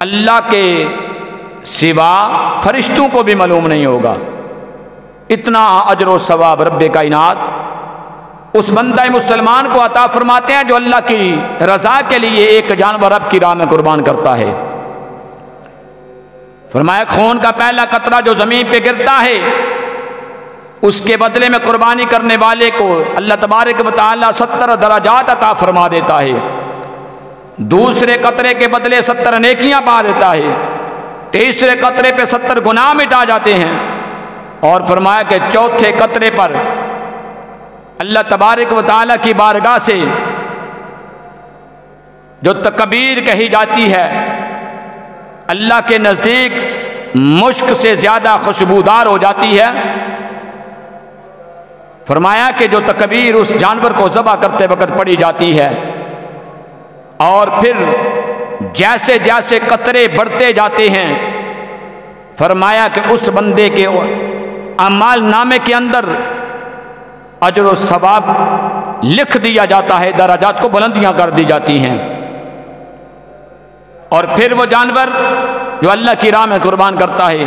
اللہ کے سوا فرشتوں کو بھی معلوم نہیں ہوگا۔ اتنا اجر و ثواب رب کائنات اس بندہ مسلمان کو عطا فرماتے ہیں جو اللہ کی رضا کے لیے ایک جانور رب کی راہ میں قربان کرتا ہے۔ فرمایا خون کا پہلا قطرہ جو زمین پہ گرتا ہے اس کے بدلے میں قربانی کرنے والے کو اللہ تبارک و تعالی 70 درجات عطا فرما دیتا ہے، دوسرے قطرے کے بدلے 70 نیکیاں پا دیتا ہے، تیسرے قطرے پہ 70 گناہ مٹا جاتے ہیں، اور فرمایا کہ چوتھے قطرے پر اللہ تبارک و تعالی کی بارگاہ سے جو تکبیر کہی جاتی ہے اللہ کے نزدیک مشک سے زیادہ خوشبودار ہو جاتی ہے۔ فرمایا کہ جو تکبیر اس جانور کو ذبح کرتے وقت پڑی جاتی ہے، اور پھر جیسے جیسے قطرے بڑھتے جاتے ہیں فرمایا کہ اس بندے کے اعمال نامے کے اندر اجر و ثواب لکھ دیا جاتا ہے، درجات کو بلندیاں کر دی جاتی ہیں۔ اور پھر وہ جانور جو اللہ کی راہ میں قربان کرتا ہے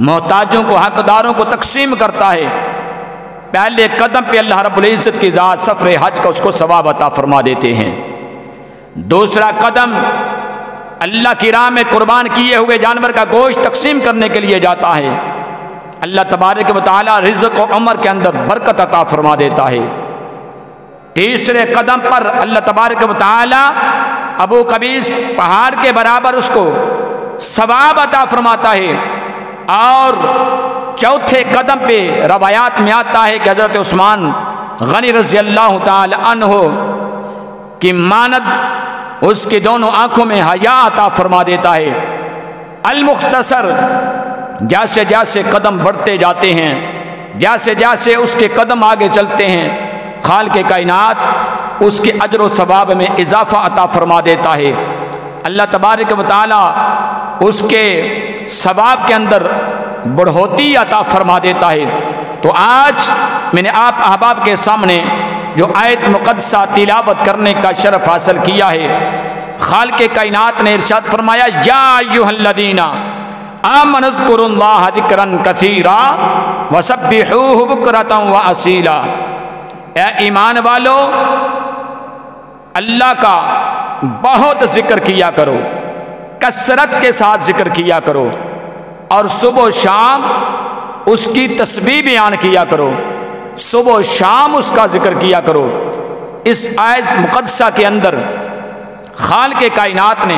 محتاجوں کو حقداروں کو تقسیم کرتا ہے، پہلے قدم پہ اللہ رب العزت کی ذات سفر حج کا اس کو ثواب عطا فرما دیتے ہیں، دوسرا قدم اللہ کی راہ میں قربان کیے ہوئے جانور کا گوشت تقسیم کرنے کے لیے جاتا ہے، اللہ تبارک و تعالی رزق و عمر کے اندر برکت عطا فرما دیتا ہے، تیسرے قدم پر اللہ تبارک و تعالی ابو قبیس پہاڑ کے برابر اس کو ثواب عطا فرماتا ہے، اور چوتھے قدم پہ روایات میں آتا ہے کہ حضرت عثمان غنی رضی اللہ تعالی عنہ کی مانند اس کی دونوں آنکھوں میں حیا عطا فرما دیتا ہے۔ المختصر جیسے جیسے قدم بڑھتے جاتے ہیں، جیسے جیسے اس کے قدم آگے چلتے ہیں، خالق کائنات اس کے اجر و ثواب میں اضافہ عطا فرما دیتا ہے، اللہ تبارک و تعالی اس کے ثواب کے اندر بڑھوتی عطا فرما دیتا ہے۔ تو آج میں نے آپ احباب کے سامنے جو آیت مقدسہ تلاوت کرنے کا شرف حاصل کیا ہے، خالق کائنات نے ارشاد فرمایا یا ایھا الذین آمنوا اذکروا اللہ ذکرا کثیرا وسبحوہ بکرۃ واصیلا، اے ایمان والو اللہ کا بہت ذکر کیا کرو، کثرت کے ساتھ ذکر کیا کرو، اور صبح و شام اس کی تسبیح بیان کیا کرو، صبح و شام اس کا ذکر کیا کرو۔ اس آیت مقدسہ کے اندر خالق کائنات نے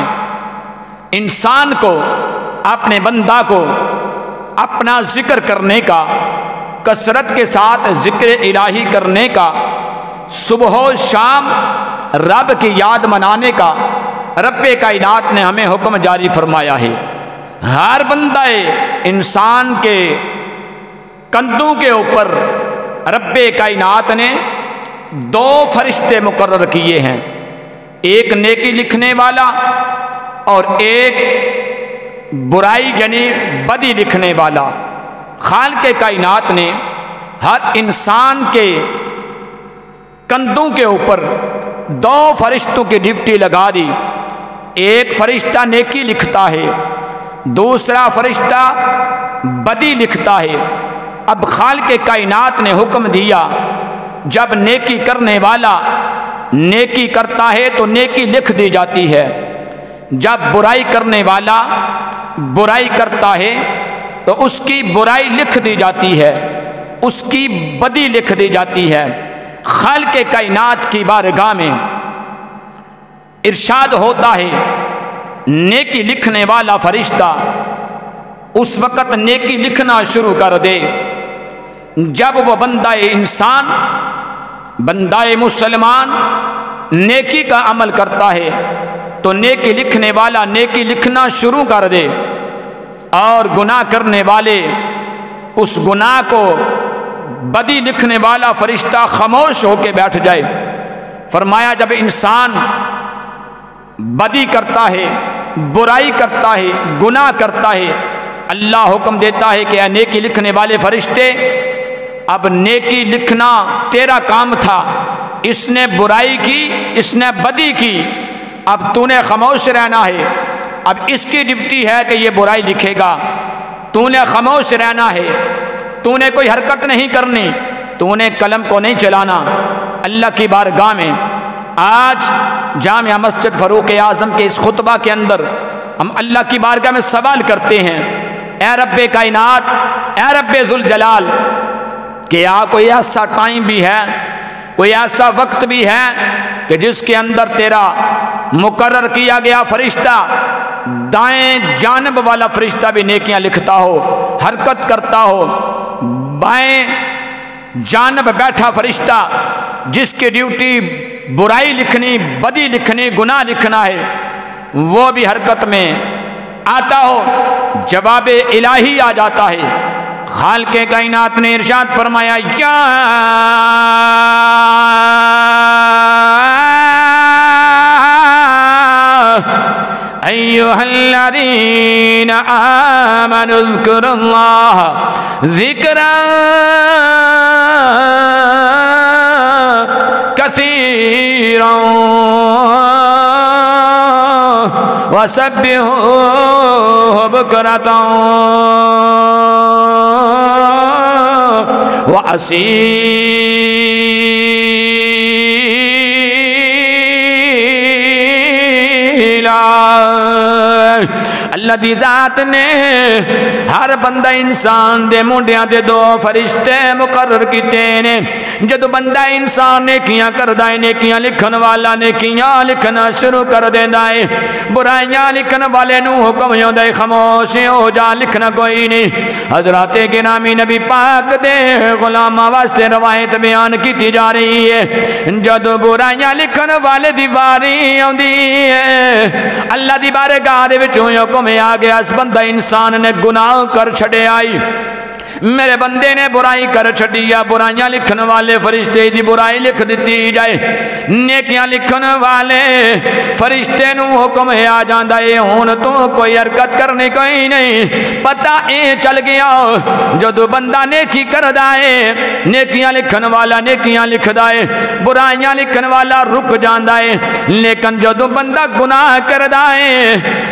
انسان کو، اپنے بندہ کو اپنا ذکر کرنے کا، کثرت کے ساتھ ذکر الہی کرنے کا، صبح و شام رب کی یاد منانے کا رب کائنات نے ہمیں حکم جاری فرمایا ہے۔ ہر بندہ انسان کے کندھوں کے اوپر رب کائنات نے 2 فرشتے مقرر کیے ہیں، ایک نیکی لکھنے والا اور ایک برائی یعنی بدی لکھنے والا۔ خالق کائنات نے ہر انسان کے کندھوں کے اوپر 2 فرشتوں کی ڈیوٹی لگا دی، ایک فرشتہ نیکی لکھتا ہے، دوسرا فرشتہ بدی لکھتا ہے۔ اب خالق کائنات نے حکم دیا جب نیکی کرنے والا نیکی کرتا ہے تو نیکی لکھ دی جاتی ہے، جب برائی کرنے والا برائی کرتا ہے تو اس کی برائی لکھ دی جاتی ہے، اس کی بدی لکھ دی جاتی ہے۔ خالق کائنات کی بارگاہ میں ارشاد ہوتا ہے نیکی لکھنے والا فرشتہ اس وقت نیکی لکھنا شروع کر دے جب وہ بندہ انسان، بندہ مسلمان نیکی کا عمل کرتا ہے تو نیکی لکھنے والا نیکی لکھنا شروع کر دے، اور گناہ کرنے والے اس گناہ کو بدی لکھنے والا فرشتہ خاموش ہو کے بیٹھ جائے۔ فرمایا جب انسان بدی کرتا ہے، برائی کرتا ہے، گناہ کرتا ہے، اللہ حکم دیتا ہے کہ اے نیکی لکھنے والے فرشتے، اب نیکی لکھنا تیرا کام تھا، اس نے برائی کی، اس نے بدی کی، اب تو نے خاموش رہنا ہے، اب اس کی ڈیوٹی ہے کہ یہ برائی لکھے گا، تو نے خاموش رہنا ہے، تو نے کوئی حرکت نہیں کرنی، تو نے قلم کو نہیں چلانا۔ اللہ کی بارگاہ میں آج جامعہ مسجد فاروق اعظم کے اس خطبہ کے اندر ہم اللہ کی بارگاہ میں سوال کرتے ہیں، اے رب کائنات، اے رب ذوالجلال، کیا کوئی ایسا ٹائم بھی ہے، کوئی ایسا وقت بھی ہے کہ جس کے اندر تیرا مقرر کیا گیا فرشتہ، دائیں جانب والا فرشتہ بھی نیکیاں لکھتا ہو، حرکت کرتا ہو، بائیں جانب بیٹھا فرشتہ جس کی ڈیوٹی برائی لکھنی، بدی لکھنی، گناہ لکھنا ہے، وہ بھی حرکت میں آتا ہو، جواب الہی آ جاتا ہے۔ خالق کائنات نے ارشاد فرمایا، یا ایھا الذین آمنوا اذکروا اللہ ذکرا کثیرا وسبحوہ بکرۃ وَأَصِيلًا۔ اللہ دی ذات نے ہر بندہ انسان دے منڈیاں دے دو فرشتے مقرر کیتے نے۔ جدو بندہ انسان نیکیاں کردا ہے، نیکیاں لکھن والا نیکیاں لکھنا شروع کر دیندا ہے، برائیاں لکھن والے نو حکم ہوندا ہے خاموش ہو جا، لکھنا کوئی نہیں۔ حضرات گرامی نبی پاک دے غلاماں واسطے روایت بیان کیتی جا رہی ہے، جدو برائیاں لکھن والے دی واری آندی ہے، اللہ دی بارگاہ دے وچوں حکم آ گیا، اس بندہ انسان نے گناہ کر چھڑے آئی، میرے بندے نے برائی کر چھڑیا، برائیاں لکھن والے فرشتے دی برائی لکھ دیتی جائے، نیکیاں لکھن والے فرشتے نو حکم آ جاندا ہے ہن تو کوئی حرکت کرنی کوئی نہیں۔ پتہ اے چل گیا جدو بندہ نیکی کردا ہے، نیکیاں لکھن والا نیکیاں لکھدا ہے، برائیاں لکھن والا رک جاندا ہے، لیکن جدو بندہ گناہ کردا ہے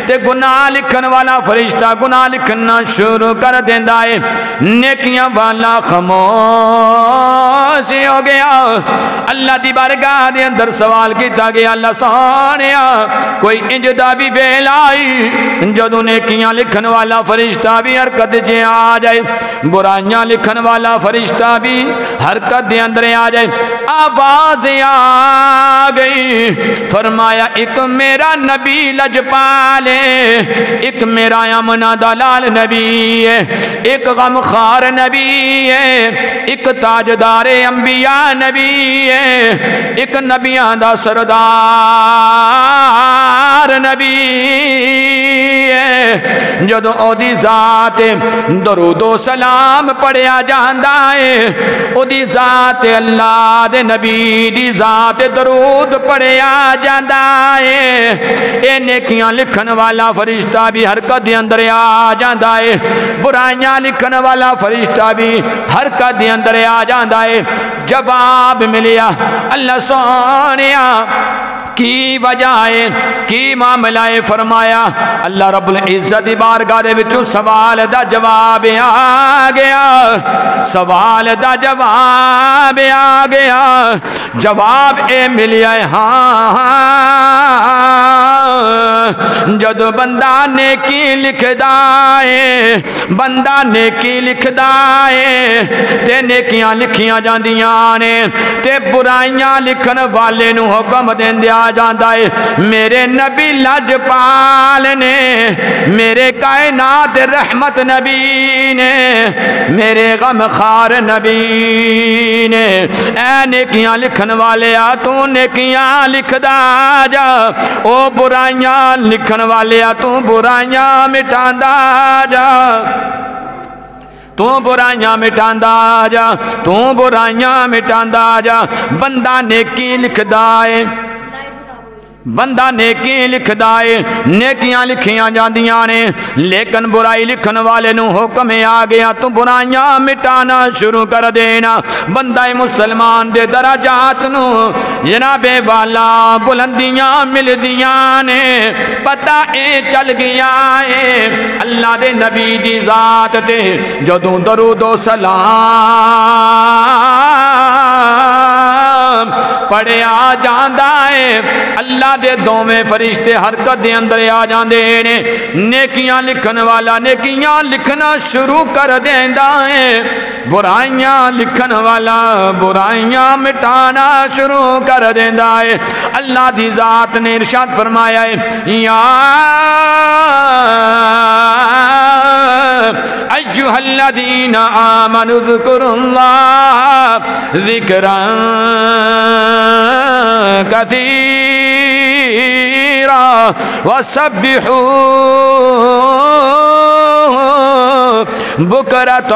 تے گناہ لکھن والا فرشتہ گناہ لکھنا شروع کر دیندا ہے، نیکیاں والا خاموش ہو گیا۔ اللہ دی بارگاہ دے اندر سوال کیتا گیا، اللہ سونیا کوئی انجدا بھی ویل آئی جدو نیکیاں لکھن والا فرشتہ بھی حرکت جے آ جائے، برائیاں لکھن والا فرشتہ بھی حرکت دے اندر آ جائے، آواز آ گئی، فرمایا ایک میرا نبی لجپال ہے، ایک میرا امنا دلال نبی ہے، ایک غم خار نبی ہے، ایک تاجدار انبیاء نبی ہے، ایک نبیان دا سردار نبی ہے، جدو او دی ذات درود و سلام پڑھیا جاندا ہے، او دی ذات اللہ دے نبی دی ذات درود پڑھیا جاندا ہے، اے نیکیاں لکھن والا فرشتہ بھی حرکت دے اندر آ جاندا ہے، برائیاں لکھن والا فرشتہ بھی حرکت دے اندر آ جاندا ہے۔ جواب ملیا، اللہ سونیا کی وجہ ہے، کی معاملہ ہے، فرمایا اللہ رب العزت بارگاہ دے وچوں سوال دا جواب آ گیا، سوال دا جواب آ گیا، جواب اے ملیا ہے ہاں جدو بندہ نیکی لکھدا ہے، بندہ نیکی لکھدا ہے تے نیکیاں لکھیاں جاندیاں نے تے برائیاں لکھن والے نو حکم دیندیا جاندا ہے، میرے نبی لجپال نے، میرے کائنات رحمت نبی نے، میرے غم خار نبی نے، اے نیکیاں لکھن والے آ تو نیکیاں لکھدا جا، او برائیاں لکھن والے آ تو برائیاں مٹاندا جا، تو برائیاں مٹاندا جا، تو برائیاں مٹاندا جا، بندہ نیکی لکھدا ہے، بندہ نیکی لکھدا ہے، نیکیاں لکھیاں جاندیاں نے، لیکن برائی لکھن والے نو حکم آ گیا تو برائیاں مٹانا شروع کر دینا۔ بندہ مسلمان دے درجات نو جناب والا بلندیاں مل دیاں نے، پتہ اے چل گیا ہے اللہ دے نبی دی ذات تے جدوں درود و سلام پڑھیا جاندا ہے، اللہ دے دوویں فرشتے حرکت دے اندر آ جاندے نے، نیکیاں لکھن والا نیکیاں لکھنا شروع کر دیندا ہے، برائیاں لکھن والا برائیاں مٹانا شروع کر دیندا ہے۔ اللہ دی ذات نے ارشاد فرمایا ہے یا ایھا الذین آمنوا اذکروا اللہ ذکرا کثیرا وسبحوہ بکرۃ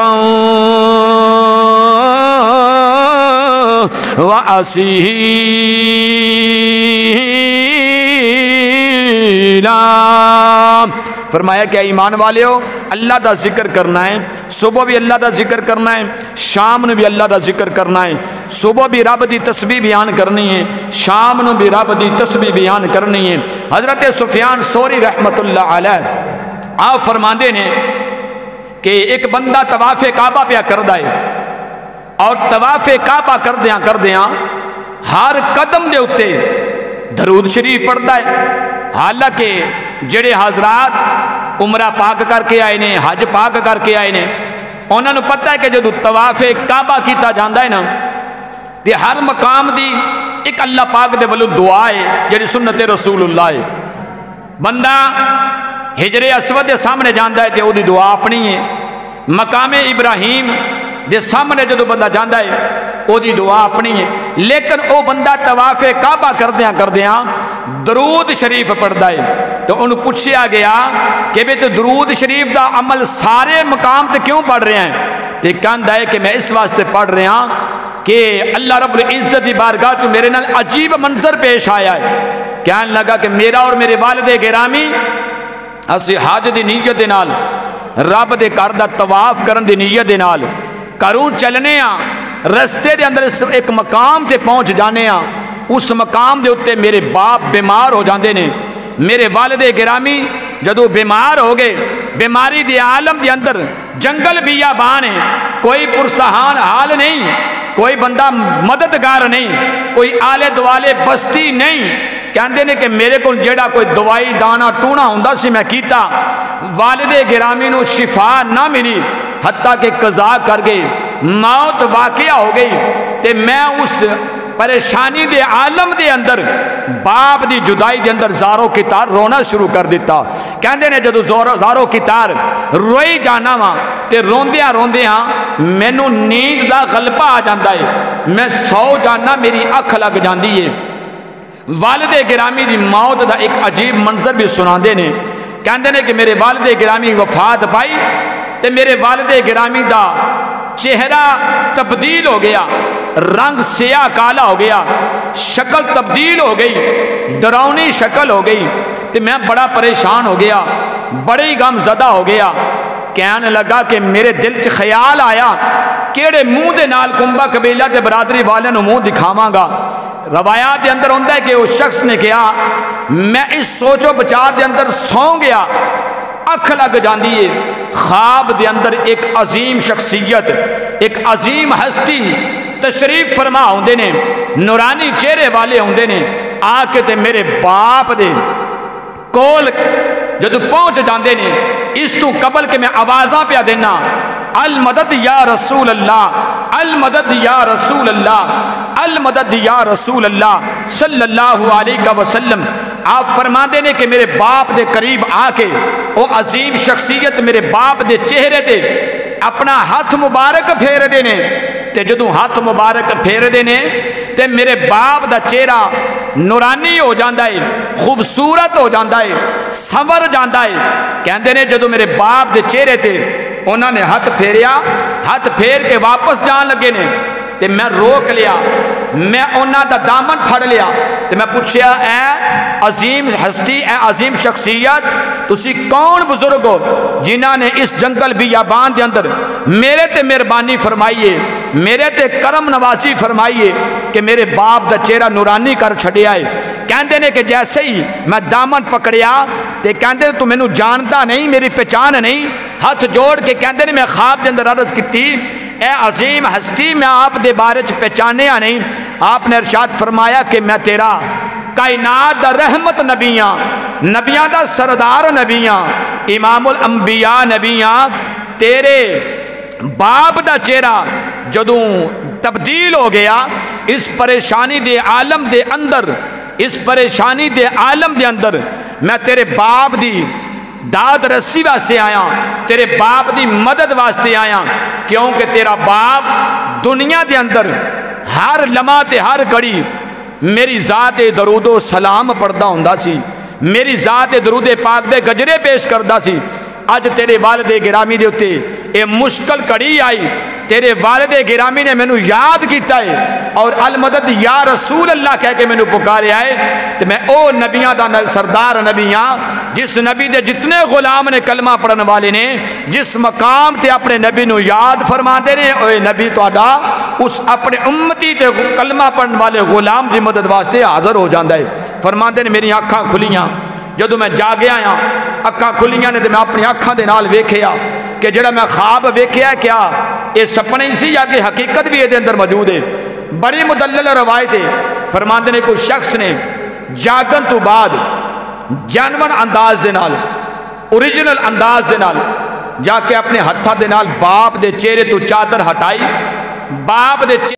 وأصیلا۔ فرمایا کہ ایمان والے ہو، اللہ دا ذکر کرنا ہے، صبح بھی اللہ دا ذکر کرنا ہے، شام نو بھی اللہ دا ذکر کرنا ہے، صبح بھی رب دی تسبیح بیان کرنی ہے، شام نو بھی رب دی تسبیح بیان کرنی ہے۔ حضرت سفیان ثوری رحمت اللہ علیہ آپ فرماندے نے کہ ایک بندہ طواف کعبہ پہ کردا ہے اور طواف کعبہ کردیاں ہر قدم دے اتے درود شریف پڑھتا ہے۔ حالانکہ جڑے حضرات عمرہ پاک کر کے آئے نے، حج پاک کر کے آئے نے، انہوں نے پتہ ہے کہ جدو طواف کعبہ کیتا جاندہ ہے نا تے ہر مقام دی ایک اللہ پاک دے ولو دعا ہے جڑی سنت رسول اللہ ہے۔ بندہ حجر اسود دے سامنے جاندہ ہے تے وہ دی دعا اپنی ہے، مقام ابراہیم دے سامنے جدو بندہ جاندہ ہے او دی دعا اپنی ہے، لیکن او بندہ طواف کعبہ کردیاں درود شریف پڑھدا ہے۔ تو انہوں پوچھیا گیا کہ بے تو درود شریف دا عمل سارے مقام تے کیوں پڑھ رہے ہیں؟ تے کہندا ہے کہ میں اس واسطے پڑھ رہا ہوں کہ اللہ رب العزت دی بارگاہ چوں میرے نال عجیب منظر پیش آیا ہے۔ کہنے لگا کہ میرا اور میرے والد گرامی اسی حج دی نیت دے نال رب دے گھر دا طواف کرن دی نیت دے نال گھروں چلنے ہاں، رستے دے اندر ایک مقام تے پہنچ جانے ہاں، اس مقام دے اتے میرے باپ بیمار ہو جاندے نے، میرے والد گرامی جدو بیمار ہو گئے، بیماری دے عالم دے اندر جنگل بیابان ہے، کوئی پرسہان حال نہیں، کوئی بندہ مددگار نہیں، کوئی آلے دوالے بستی نہیں۔ کہندے نے کہ میرے کو جیڑا کوئی دوائی دانا ٹونا ہوندہ سی میں کیتا، والد گرامی نو شفا نہ ملی، حتیٰ کہ قضا کر گئی، موت واقعہ ہو گئی، تے میں اس پریشانی دے عالم دے اندر باپ دی جدائی دے اندر زارو کتار رونا شروع کر دیتا۔ کہندے نے جدو زارو کتار روئی جانا ماں تے روندیاں میں نو نیند دا غلبہ آ جاندہ ہے، میں سو جانا میری اکھ لگ جاندی ہے۔ والد گرامی دی موت دا ایک عجیب منظر بھی سناندے نے، کہندے نے کہ میرے والد گرامی وفات پائی تے میرے والد گرامی دا چہرہ تبدیل ہو گیا، رنگ سیاہ کالا ہو گیا، شکل تبدیل ہو گئی، ڈراؤنی شکل ہو گئی، تے میں بڑا پریشان ہو گیا، بڑی غم زدہ ہو گیا۔ کہنے لگا کہ میرے دل چ خیال آیا کیڑے منہ دے نال کنبہ قبیلہ تے برادری والے نو منہ دکھاواں گا۔ روایات دے اندر ہوندہ ہے کہ اس شخص نے کہا میں اس سوچ و بچار دے اندر سو گیا، اکھ لگ جاندی ہے، خواب دے اندر ایک عظیم شخصیت، ایک عظیم ہستی تشریف فرما ہوندے نے، نورانی چہرے والے ہوندے نے، آ کے تے میرے باپ دے کول جدو پہنچ جاندے نے، اس تو قبل کہ میں آوازاں پہ دینا المدد یا رسول اللہ، المدد یا رسول اللہ، المدد یا رسول اللہ صلی اللہ علیہ وسلم، آپ فرما دینے کہ میرے باپ دے قریب آ کے وہ عظیم شخصیت میرے باپ دے چہرے دے اپنا ہاتھ مبارک پھیر دینے، تے جدو ہاتھ مبارک پھیر دینے تے میرے باپ دا چہرہ نورانی ہو جاندہ ہے، خوبصورت ہو جاندہ ہے، سنور جاندہ ہے۔ کہندے نے جدو میرے باپ دے چہرے تے انہوں نے ہاتھ پھیریا، ہاتھ پھیر کے واپس جان لگے نے تے میں روک لیا، میں انہاں دا دامن پھڑ لیا تے میں پوچھیا اے عظیم ہستی، اے عظیم شخصیت، تسی کون بزرگ ہو جنہاں نے اس جنگل بیابان دے اندر میرے تے مہربانی فرمائیے، میرے تے کرم نوازی فرمائیے کہ میرے باپ دا چہرہ نورانی کر چھڑیا ہے۔ کہندے نے کہ جیسے ہی میں دامن پکڑیا تے کہندے نے تو مینوں جانتا نہیں، میری پہچان نہیں، ہاتھ جوڑ کے کہندے نے میں خواب دے اندر عرض کیتی اے عظیم ہستی میں آپ دے بارے چ پہچانیا نہیں۔ آپ نے ارشاد فرمایا کہ میں تیرا کائنات دا رحمت نبیاں، نبیاں دا سردار نبیاں، امام الانبیاء نبیاں، تیرے باپ دا چہرہ جدوں تبدیل ہو گیا اس پریشانی دے عالم دے اندر، اس پریشانی دے عالم دے اندر میں تیرے باپ دی داد رسی واسطے آیا، تیرے باپ دی مدد واسطے آیا، کیونکہ تیرا باپ دنیا دے اندر ہر لمحہ تے ہر گھڑی میری ذات درود و سلام پڑھدا ہوندا سی، میری ذات درود پاک دے گجرے پیش کردا سی۔ اج تیرے والد گرامی دے اتے اے مشکل کڑی آئی، تیرے والد گرامی نے مینوں یاد کیتا ہے اور المدد یا رسول اللہ کہہ کے مینوں پکارے آئے، تو میں او نبیاں دا سردار نبیاں، جس نبی دے جتنے غلام نے کلمہ پڑھن والے نے جس مقام تے اپنے نبی نو یاد فرما دے نے، اے نبی تہاڈا اس اپنے امتی تے کلمہ پڑھن والے غلام دی مدد واسطے حاضر ہو جاندا ہے۔ فرما دے نے میری آنکھاں کھلیاں، جدو میں جاگیا آیا اکھاں کھلیاں نے تے میں اپنی آنکھاں دے نال ویکھیا کہ جڑا میں خواب ویکھیا کیا یہ سپنے سی یا کہ حقیقت بھی یہ اندر موجود ہے۔ بڑی مدلل روایت ہے، فرماندے نے کوئی شخص نے جاگن تو بعد جانون انداز دے نال، اوریجنل انداز دے نال جا کے اپنے ہتھاں دے نال باپ دے چہرے تو چادر ہٹائی، باپ دے